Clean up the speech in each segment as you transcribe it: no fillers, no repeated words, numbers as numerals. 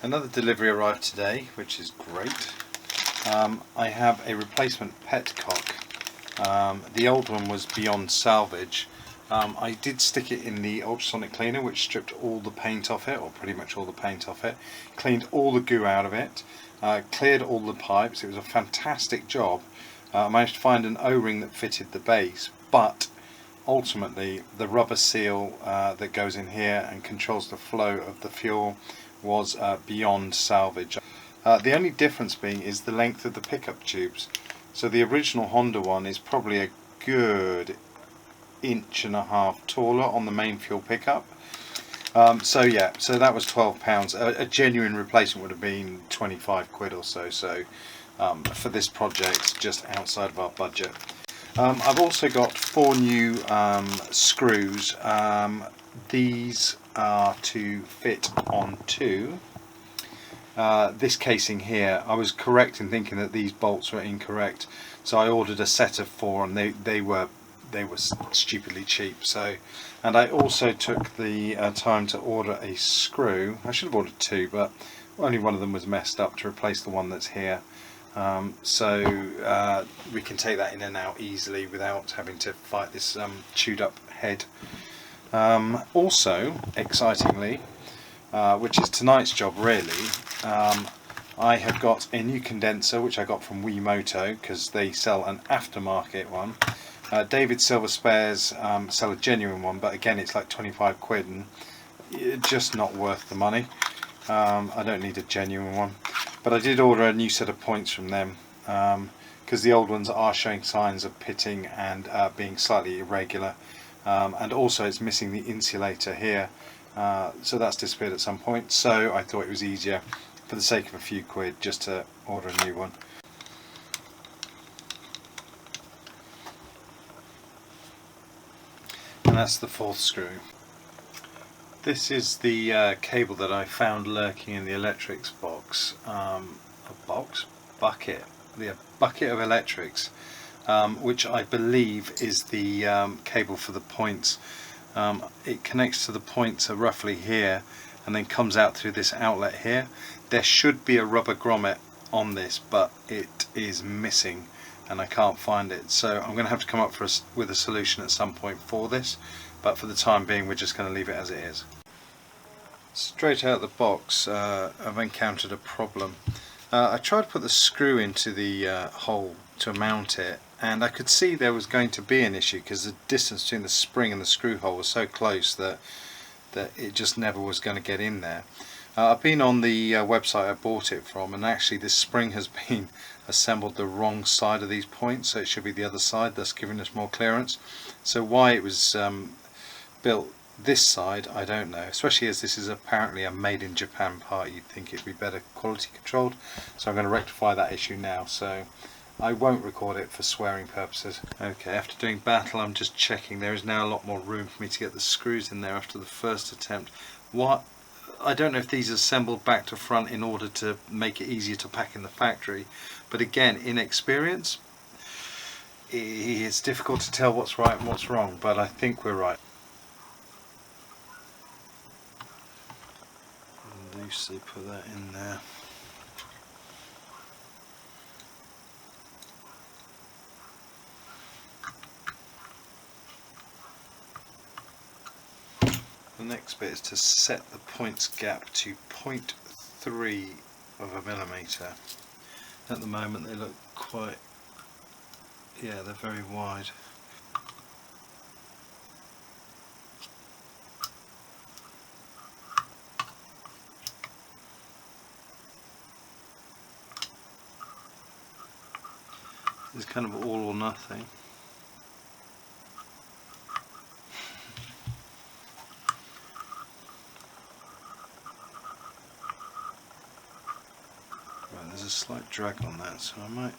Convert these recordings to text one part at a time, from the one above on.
Another delivery arrived today, which is great. I have a replacement petcock. The old one was beyond salvage. I did stick it in the ultrasonic cleaner, which stripped all the paint off it, or pretty much all the paint off it, cleaned all the goo out of it, cleared all the pipes. It was a fantastic job. I managed to find an O-ring that fitted the base, but ultimately the rubber seal that goes in here and controls the flow of the fuel was beyond salvage. The only difference being is the length of the pickup tubes. So the original Honda one is probably a good 1.5 inches taller on the main fuel pickup. So that was £12. A genuine replacement would have been 25 quid or so. So for this project, just outside of our budget. I've also got 4 new screws. These are to fit onto this casing here. I was correct in thinking that these bolts were incorrect, so I ordered a set of 4, and they were stupidly cheap. So, and I also took the time to order a screw. I should have ordered 2, but only one of them was messed up, to replace the one that's here. So we can take that in and out easily without having to fight this chewed up head. Also, excitingly, which is tonight's job really, I have got a new condenser which I got from Wiimoto, because they sell an aftermarket one. David Silver Spares sell a genuine one, but again it's like 25 quid and just not worth the money. I don't need a genuine one. But I did order a new set of points from them, because the old ones are showing signs of pitting and being slightly irregular, and also it's missing the insulator here, so that's disappeared at some point. So I thought it was easier, for the sake of a few quid, just to order a new one. And that's the 4th screw. This is the cable that I found lurking in the electrics box. Bucket. The bucket of electrics, which I believe is the cable for the points. It connects to the points roughly here, and then comes out through this outlet here. There should be a rubber grommet on this, but it is missing and I can't find it. So I'm going to have to come up with a solution at some point for this, but for the time being we're just going to leave it as it is. Straight out of the box, I've encountered a problem. I tried to put the screw into the hole to mount it, and I could see there was going to be an issue because the distance between the spring and the screw hole was so close that it just never was going to get in there. I've been on the website I bought it from, and actually this spring has been assembled the wrong side of these points, so it should be the other side, thus giving us more clearance. So why it was built this side, I don't know, especially as this is apparently a made in Japan part. You'd think it'd be better quality controlled, so I'm going to rectify that issue now, so I won't record it for swearing purposes. Okay, after doing battle, I'm just checking. There is now a lot more room for me to get the screws in there after the first attempt. I don't know if these are assembled back to front in order to make it easier to pack in the factory, but again, inexperience, it's difficult to tell what's right and what's wrong, but I think we're right. Loosely put that in there. The next bit is to set the points gap to 0.3 of a millimetre. At the moment they look quite, yeah, they're very wide. It's kind of all or nothing. Right, there's a slight drag on that, so I might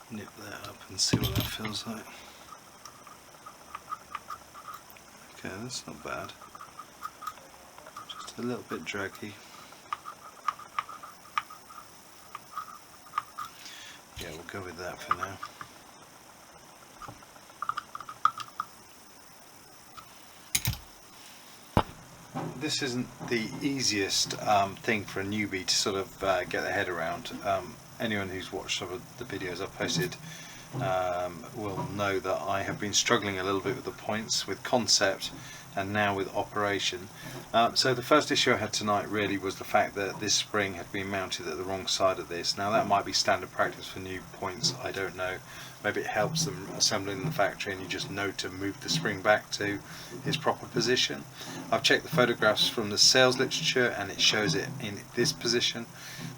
nip that up and see what that feels like. Okay, that's not bad. Just a little bit draggy. Yeah, we'll go with that for now. this isn't the easiest thing for a newbie to sort of get their head around. Anyone who's watched some of the videos I've posted will know that I have been struggling a little bit with the points, with concept, and now with operation. So the first issue I had tonight really was the fact that this spring had been mounted at the wrong side of this. Now that might be standard practice for new points, I don't know. Maybe it helps them assembling in the factory and you just know to move the spring back to its proper position. I've checked the photographs from the sales literature and it shows it in this position.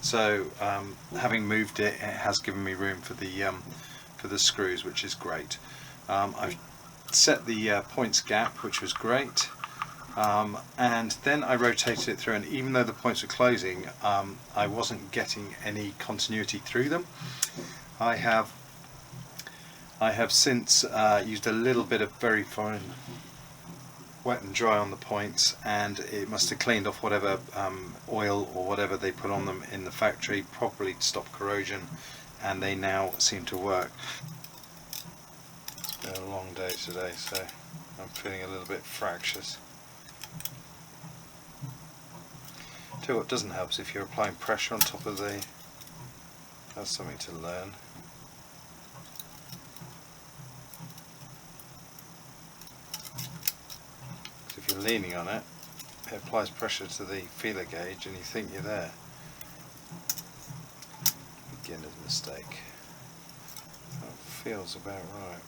So having moved it, it has given me room for the screws, which is great. I've set the points gap, which was great, and then I rotated it through, and even though the points were closing, I wasn't getting any continuity through them. I have since used a little bit of very fine wet and dry on the points, and it must have cleaned off whatever oil or whatever they put on them in the factory properly to stop corrosion, and they now seem to work. It's been a long day today, so I'm feeling a little bit fractious. Tell you what doesn't help is if you're applying pressure on top of the... That's something to learn. So if you're leaning on it, it applies pressure to the feeler gauge and you think you're there. Beginner's mistake. That feels about right.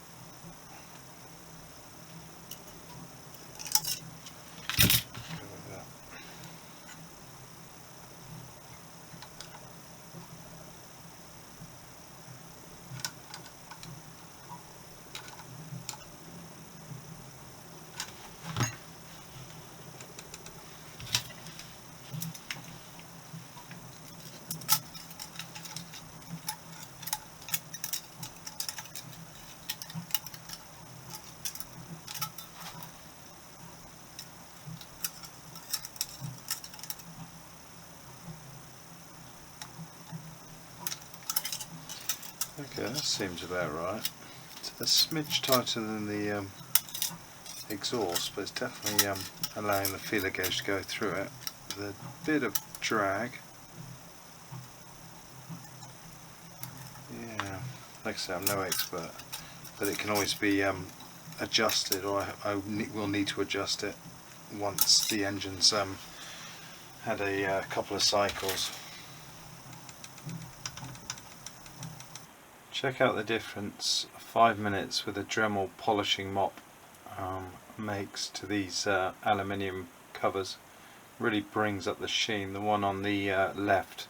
Okay, that seems about right. It's a smidge tighter than the exhaust, but it's definitely allowing the feeler gauge to go through it with a bit of drag. Yeah, like I say, I'm no expert, but it can always be adjusted, or I will need to adjust it once the engine's had a couple of cycles. Check out the difference 5 minutes with a Dremel polishing mop makes to these aluminium covers. Really brings up the sheen. The one on the left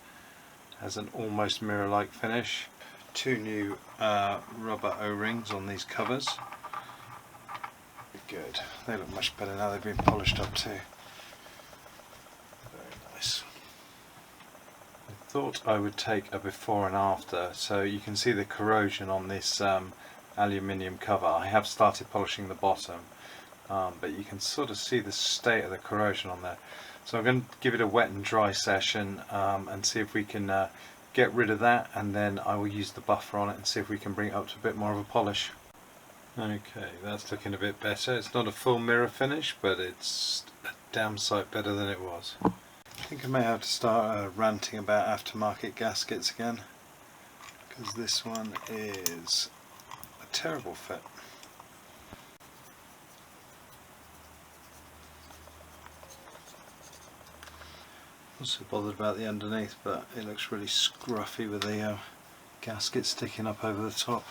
has an almost mirror-like finish. 2 new rubber O-rings on these covers. Good. They look much better now they've been polished up too. Very nice. I thought I would take a before and after, so you can see the corrosion on this aluminium cover. I have started polishing the bottom, but you can sort of see the state of the corrosion on there. So I'm going to give it a wet and dry session and see if we can get rid of that, and then I will use the buffer on it and see if we can bring it up to a bit more of a polish. Okay, that's looking a bit better. It's not a full mirror finish, but it's a damn sight better than it was. I think I may have to start ranting about aftermarket gaskets again, because this one is a terrible fit. I'm also bothered about the underneath, but it looks really scruffy with the gasket sticking up over the top.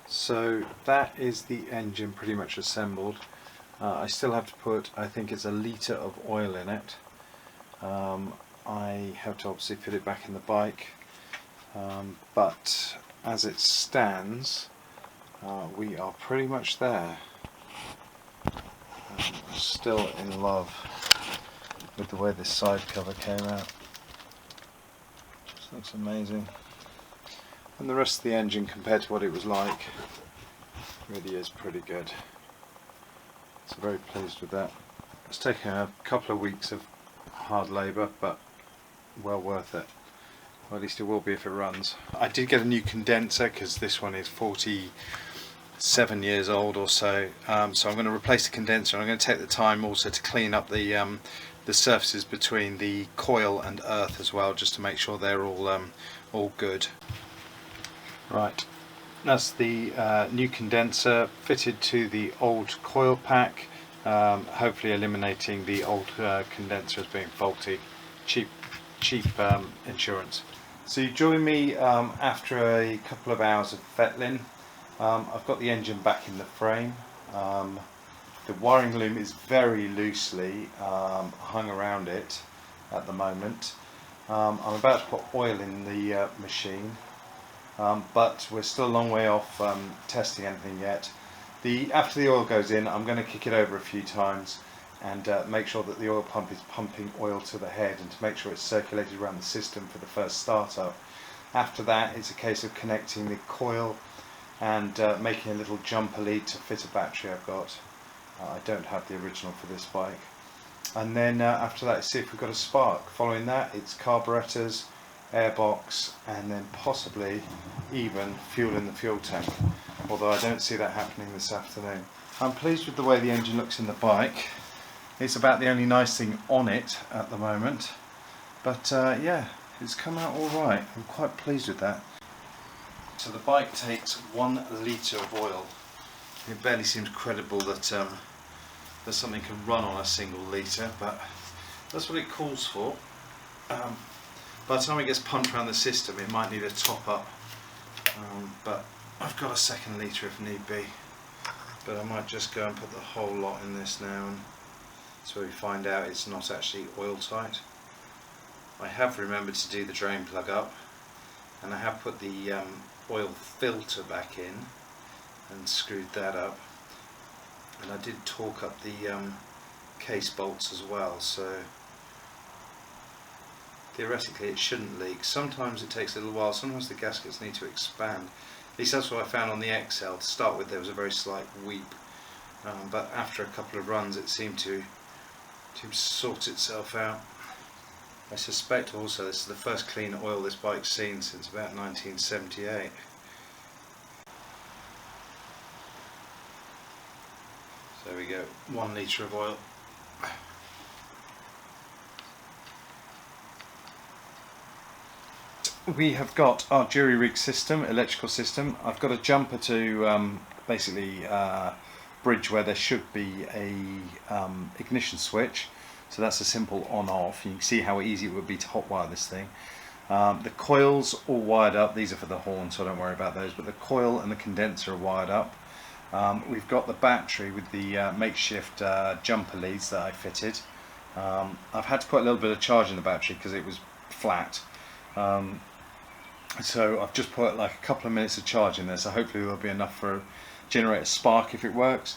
So that is the engine pretty much assembled. I still have to put, I think it's a litre of oil in it. I have to obviously fit it back in the bike, but as it stands, we are pretty much there. I'm still in love with the way this side cover came out. Just looks amazing. And the rest of the engine, compared to what it was like, really is pretty good. So very pleased with that. It's taken a couple of weeks of hard labour, but well worth it. Or at least it will be if it runs. I did get a new condenser because this one is 47 years old or so. So I'm going to replace the condenser. I'm going to take the time also to clean up the the surfaces between the coil and earth as well, just to make sure they're all good. Right, that's the new condenser fitted to the old coil pack, hopefully eliminating the old condenser as being faulty. Cheap insurance. So you join me after a couple of hours of fettling. I've got the engine back in the frame. The wiring loom is very loosely hung around it at the moment. I'm about to put oil in the machine, but we're still a long way off testing anything yet. After the oil goes in, I'm going to kick it over a few times and make sure that the oil pump is pumping oil to the head, and to make sure it's circulated around the system for the first startup. After that, it's a case of connecting the coil and making a little jumper lead to fit a battery I've got. I don't have the original for this bike. And then after that, see if we've got a spark. Following that, it's carburetors, airbox, and then possibly even fuel in the fuel tank, although I don't see that happening this afternoon. I'm pleased with the way the engine looks in the bike. It's about the only nice thing on it at the moment, but yeah, it's come out all right. I'm quite pleased with that. So the bike takes 1 litre of oil. It barely seems credible that that something can run on a single litre, but that's what it calls for. By the time it gets pumped around the system, it might need a top up, but I've got a 2nd litre if need be. But I might just go and put the whole lot in this now, and so we find out it's not actually oil tight. I have remembered to do the drain plug up, and I have put the oil filter back in and screwed that up, and I did torque up the case bolts as well, so theoretically it shouldn't leak. Sometimes it takes a little while, sometimes the gaskets need to expand. At least that's what I found on the XL. To start with, there was a very slight weep, but after a couple of runs it seemed to sort itself out. I suspect also this is the first clean oil this bike's seen since about 1978. So there we go, 1 litre of oil. We have got our jury rig system, electrical system. I've got a jumper to basically bridge where there should be a ignition switch. So that's a simple on-off. You can see how easy it would be to hotwire this thing. The coils all wired up. These are for the horn, so don't worry about those. But the coil and the condenser are wired up. We've got the battery with the makeshift jumper leads that I fitted. I've had to put a little bit of charge in the battery because it was flat. So I've just put like a couple of minutes of charge in there, so hopefully there'll be enough for generate a spark if it works.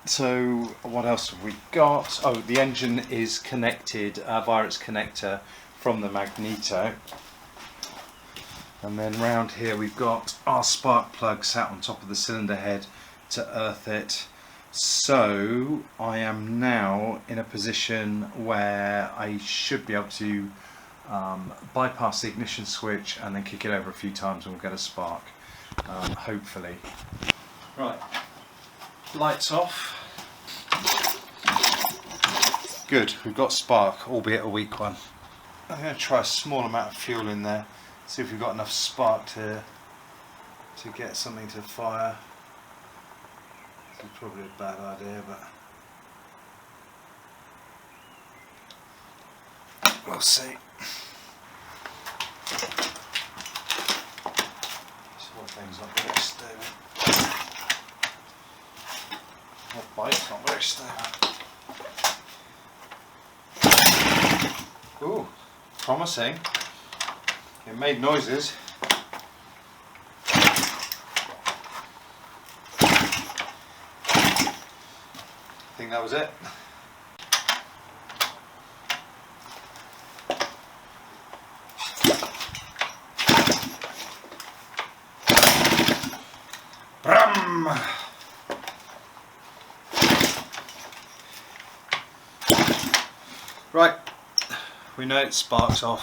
So what else have we got? Oh, the engine is connected via its connector from the magneto, and then round here we've got our spark plug sat on top of the cylinder head to earth it. So I am now in a position where I should be able to bypass the ignition switch and then kick it over a few times and we'll get a spark, hopefully. Right, lights off. Good, we've got spark, albeit a weak one. I'm going to try a small amount of fuel in there, see if we've got enough spark to get something to fire. This is probably a bad idea, but we'll see. This whole thing's not very stable. That bike's not very stable. Ooh, promising. It made noises. I think that was it. Brum! Right, we know it sparks off.